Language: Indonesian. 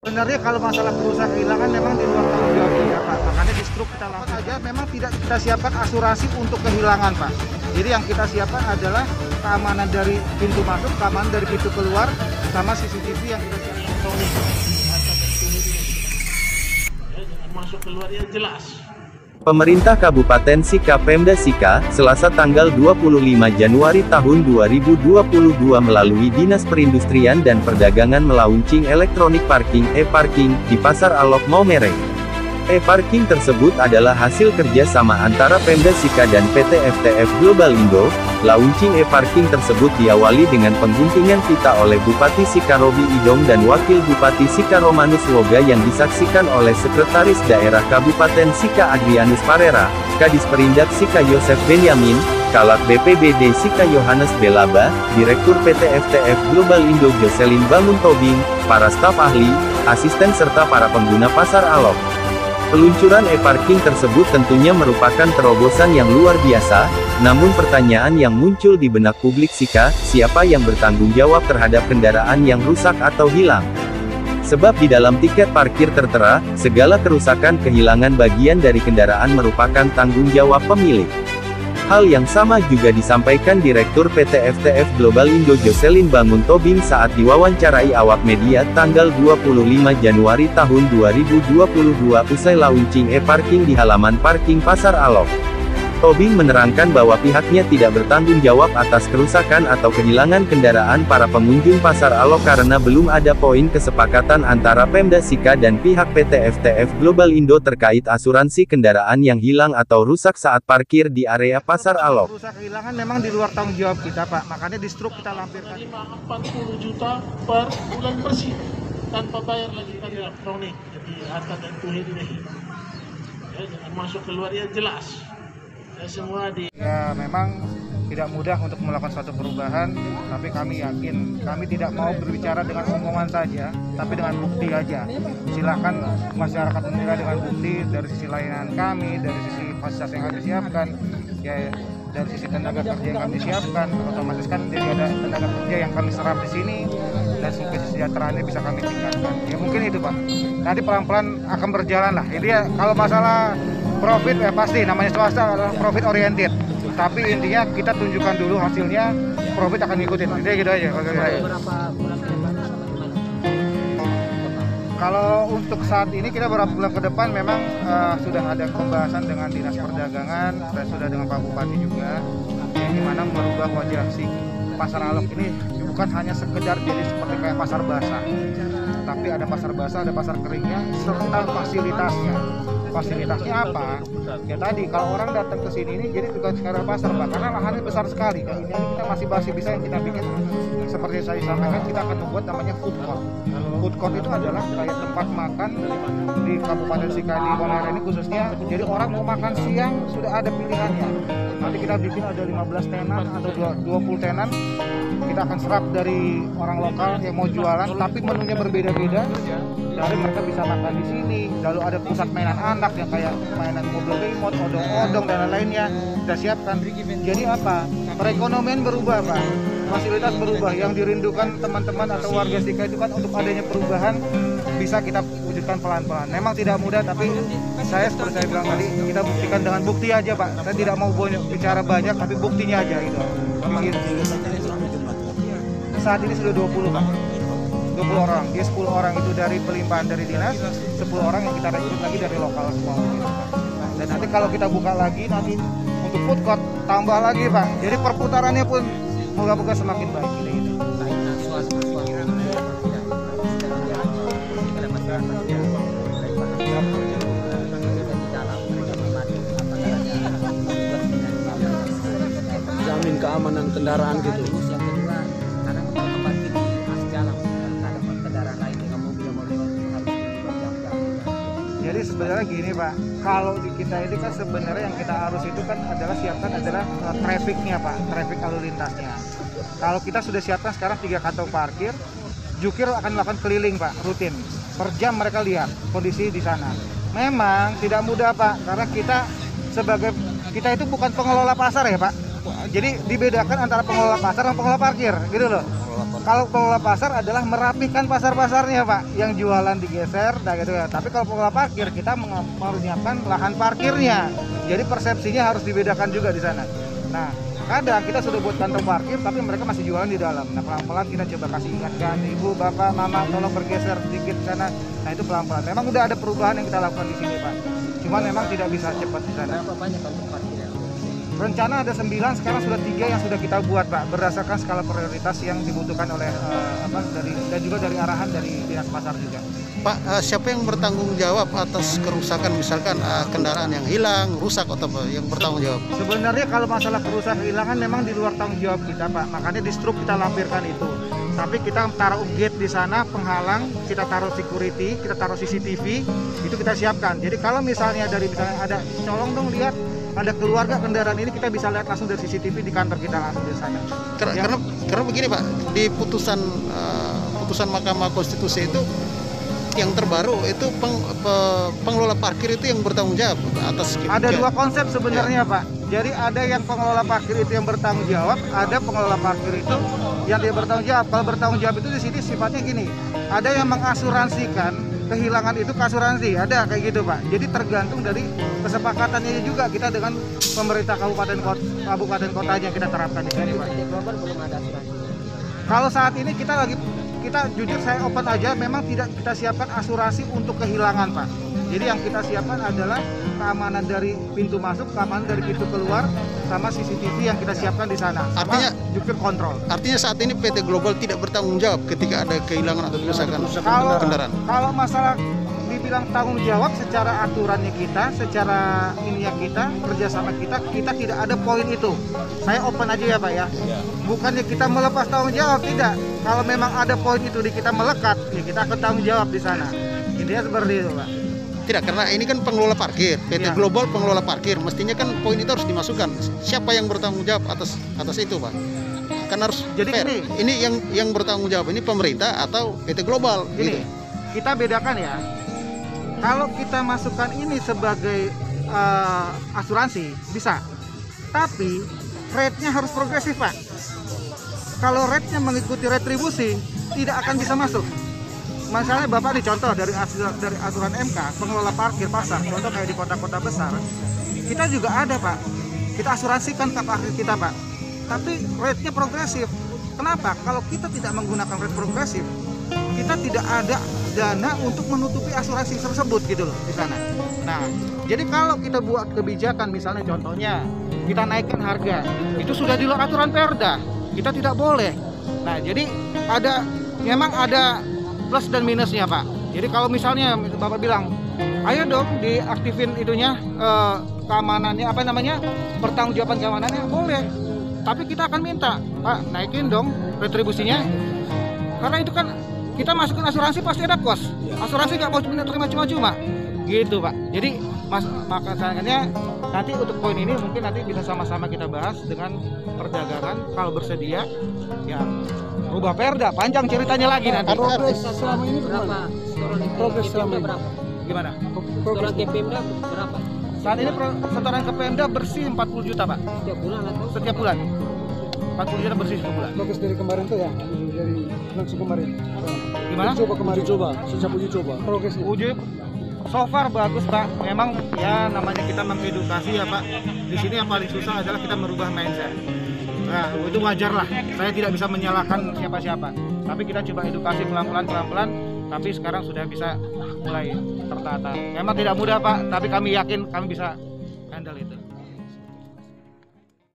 Sebenarnya kalau masalah kerusakan kehilangan memang di luar tanggung jawab kita, Pak. Makanya di struk kita lakukan aja, memang tidak kita siapkan asuransi untuk kehilangan, Pak. Jadi yang kita siapkan adalah keamanan dari pintu masuk, keamanan dari pintu keluar, sama CCTV yang kita siapkan. Masuk keluar yang jelas. Pemerintah Kabupaten Sika Pemda Sika, Selasa tanggal 25 Januari tahun 2022 melalui Dinas Perindustrian dan Perdagangan melaunching elektronik parking e-parking di Pasar Alok Maumere. E-parking tersebut adalah hasil kerjasama antara Pemda Sika dan PT FTF Global Indo. Launching e-parking tersebut diawali dengan pengguntingan pita oleh Bupati Sika Robi Idong dan Wakil Bupati Sika Romanus Woga yang disaksikan oleh Sekretaris Daerah Kabupaten Sika Adrianus Parera, Kadis Perindak Sika Yosef Benyamin, Kalak BPBD Sika Yohanes Belaba, Direktur PT FTF Global Indo Jocelyn Bangun Tobing, para staf ahli, asisten serta para pengguna Pasar Alok. Peluncuran e-parking tersebut tentunya merupakan terobosan yang luar biasa, namun pertanyaan yang muncul di benak publik Sika, siapa yang bertanggung jawab terhadap kendaraan yang rusak atau hilang? Sebab di dalam tiket parkir tertera, segala kerusakan kehilangan bagian dari kendaraan merupakan tanggung jawab pemilik. Hal yang sama juga disampaikan Direktur PT FTF Global Indo Jocelyn Bangun Tobing saat diwawancarai awak media tanggal 25 Januari tahun 2022 usai launching e-parking di halaman parking Pasar Alok. Tobing menerangkan bahwa pihaknya tidak bertanggung jawab atas kerusakan atau kehilangan kendaraan para pengunjung Pasar Alok karena belum ada poin kesepakatan antara Pemda Sika dan pihak PT FTF Global Indo terkait asuransi kendaraan yang hilang atau rusak saat parkir di area Pasar Alok. Kerusakan kehilangan memang di luar tanggung jawab kita, Pak. Makanya di struk kita lampirkan. 40 juta per bulan bersih tanpa bayar lagi tadi elektronik. Jadi harta dan tuhin ini. Ya, jangan masuk keluar yang jelas. Ya, semua di. Ya memang tidak mudah untuk melakukan suatu perubahan, tapi kami yakin, kami tidak mau berbicara dengan omongan saja, tapi dengan bukti aja. Silakan masyarakat menilai dengan bukti dari sisi layanan kami, dari sisi fasilitas yang kami siapkan, ya dari sisi tenaga kerja yang kami siapkan, otomatis kan jadi ada tenaga kerja yang kami serap di sini, dan kesejahteraannya bisa kami tingkatkan. Ya mungkin itu, Pak. Nanti pelan-pelan akan berjalan lah. Ini ya kalau masalah profit ya pasti namanya swasta adalah profit oriented. Tapi intinya kita tunjukkan dulu hasilnya, profit akan ngikutin. Jadi gitu aja. Kalau untuk saat ini kita beberapa bulan ke depan memang sudah ada pembahasan dengan Dinas Perdagangan dan sudah dengan Pak Bupati juga, yang dimana merubah wajah si Pasar Alok ini bukan hanya sekedar jadi seperti kayak pasar basah, tapi ada pasar basah, ada pasar keringnya, serta fasilitasnya. Fasilitasnya apa? Ya tadi kalau orang datang ke sini ini jadi bukan sekedar pasar, Pak, karena lahannya besar sekali. Nah, ini kita masih bisa yang kita bikin seperti saya sampaikan, kita akan membuat namanya food court. Food court itu adalah kayak tempat makan di Kabupaten Sika di Maumere ini khususnya. Jadi orang mau makan siang sudah ada pilihannya. Nanti kita bikin ada 15 tenan atau 20 tenan. Kita akan serap dari orang lokal yang mau jualan, tapi menunya berbeda-beda. Jadi mereka bisa makan di sini. Lalu ada pusat mainan anak yang kayak mainan mobil remote, odong-odong dan lain-lainnya kita siapkan. Jadi apa? Perekonomian berubah, Pak. Fasilitas berubah. Yang dirindukan teman-teman atau warga Sika itu kan untuk adanya perubahan bisa kita wujudkan pelan-pelan. Memang tidak mudah, tapi saya seperti saya bilang tadi, kita buktikan dengan bukti aja, Pak. Saya tidak mau bicara banyak, tapi buktinya aja gitu. Saat ini sudah 20, Pak. 20 orang, dia 10 orang itu dari pelimpahan dari dinas, 10 orang yang kita rekrut lagi dari lokal semua. Dan nanti kalau kita buka lagi nanti untuk food court tambah lagi, Pak. Jadi perputarannya pun moga-moga semakin baik gitu. Jamin keamanan kendaraan gitu. Jadi sebenarnya gini, Pak, kalau di kita ini kan sebenarnya yang kita harus itu kan adalah siapkan adalah trafficnya, Pak, traffic lalu lintasnya. Kalau kita sudah siapkan sekarang 3 kantong parkir, jukir akan melakukan keliling, Pak, rutin. Per jam mereka lihat kondisi di sana. Memang tidak mudah, Pak, karena kita itu bukan pengelola pasar ya, Pak. Jadi dibedakan antara pengelola pasar dan pengelola parkir, gitu loh. Kalau pengelola pasar adalah merapikan pasar-pasarnya Pak, yang jualan digeser, nah gitu ya. Tapi kalau pengelola parkir kita menyiapkan lahan parkirnya, jadi persepsinya harus dibedakan juga di sana. Nah, kadang kita sudah buat kantong parkir, tapi mereka masih jualan di dalam. Nah, pelan-pelan kita coba kasih ingatkan, ibu, bapak, mama, tolong bergeser sedikit sana. Nah, itu pelan-pelan. Memang udah ada perubahan yang kita lakukan di sini Pak. Cuman memang tidak bisa cepat di sana. Berapa banyak kantong parkir? Rencana ada 9, sekarang sudah 3 yang sudah kita buat Pak, berdasarkan skala prioritas yang dibutuhkan oleh dan juga dari arahan dari dinas pasar juga. Pak, siapa yang bertanggung jawab atas kerusakan, misalkan kendaraan yang hilang, rusak atau apa yang bertanggung jawab? Sebenarnya kalau masalah kerusakan hilangan memang di luar tanggung jawab kita Pak, makanya di struk kita lampirkan itu. Tapi kita taruh gate di sana, penghalang, kita taruh security, kita taruh CCTV, itu kita siapkan. Jadi kalau misalnya ada colong dong lihat, ada keluarga kendaraan ini, kita bisa lihat langsung dari CCTV di kantor kita langsung di sana. Karena begini Pak, di putusan Mahkamah Konstitusi itu yang terbaru itu pengelola parkir itu yang bertanggung jawab atas. Ada 2 konsep sebenarnya ya. Pak. Jadi ada yang pengelola parkir itu yang bertanggung jawab, ada pengelola parkir itu yang tidak bertanggung jawab. Kalau bertanggung jawab itu di sini sifatnya gini, ada yang mengasuransikan kehilangan itu ke asuransi, ada kayak gitu Pak. Jadi tergantung dari kesepakatannya juga kita dengan pemerintah kabupaten kotanya kita terapkan di sini Pak. Belum ada asuransi. Kalau saat ini kita jujur saya open aja, memang tidak kita siapkan asuransi untuk kehilangan Pak. Jadi yang kita siapkan adalah keamanan dari pintu masuk, keamanan dari pintu keluar, sama CCTV yang kita siapkan di sana. Artinya jukir kontrol. Artinya saat ini PT Global tidak bertanggung jawab ketika ada kehilangan atau kerusakan kendaraan. Kalau masalah dibilang tanggung jawab secara aturannya kita, secara ininya kita, kerjasama kita tidak ada poin itu. Saya open aja ya Pak ya. Bukannya kita melepas tanggung jawab, tidak. Kalau memang ada poin itu di kita melekat, ya kita akan tanggung jawab di sana. Intinya seperti itu Pak. Tidak, karena ini kan pengelola parkir, PT Global pengelola parkir, mestinya kan poin itu harus dimasukkan. Siapa yang bertanggung jawab atas itu Pak? Kan harus jadi fair. Ini yang bertanggung jawab ini pemerintah atau PT Global? Gini, gitu. Kita bedakan ya. Kalau kita masukkan ini sebagai asuransi bisa, tapi rate-nya harus progresif Pak. Kalau rate-nya mengikuti retribusi, tidak akan bisa masuk. Misalnya Bapak nih contoh dari aturan MK, pengelola parkir pasar, contoh kayak di kota-kota besar, kita juga ada Pak. Kita asuransikan ke parkir kita Pak. Tapi rate-nya progresif. Kenapa? Kalau kita tidak menggunakan rate progresif, kita tidak ada dana untuk menutupi asuransi tersebut gitu loh di sana. Nah, jadi kalau kita buat kebijakan, misalnya contohnya kita naikkan harga, itu sudah di luar aturan Perda, kita tidak boleh. Nah, jadi memang ada plus dan minusnya Pak. Jadi kalau misalnya Bapak bilang, ayo dong diaktifin itunya, keamanannya pertanggungjawaban keamanannya, boleh. Tapi kita akan minta, Pak, naikin dong retribusinya. Karena itu kan kita masukin asuransi pasti ada kos. Asuransi nggak mau terima cuma-cuma. Gitu Pak. Jadi makanya nanti untuk poin ini mungkin nanti bisa sama-sama kita bahas dengan perdagangan kalau bersedia ya. Rubah Perda, panjang ceritanya lagi nanti. Progres selama ini berapa? Progres selama ini berapa? Gimana? Setoran ke Pemda berapa? Saat ini setoran ke Pemda bersih 40 juta Pak. Setiap bulan atau? Setiap bulan. 40 juta bersih setiap bulan. Progres dari kemarin tuh ya, dari langsung kemarin. Gimana? Sejak uji coba. Progresnya. Uji so far bagus Pak. Memang ya namanya kita mengedukasi ya Pak. Di sini yang paling susah adalah kita merubah mindset. Nah, itu wajar lah. Saya tidak bisa menyalahkan siapa-siapa. Tapi kita coba edukasi pelan-pelan. Tapi sekarang sudah bisa mulai tertata. Memang tidak mudah Pak, tapi kami yakin kami bisa handle itu.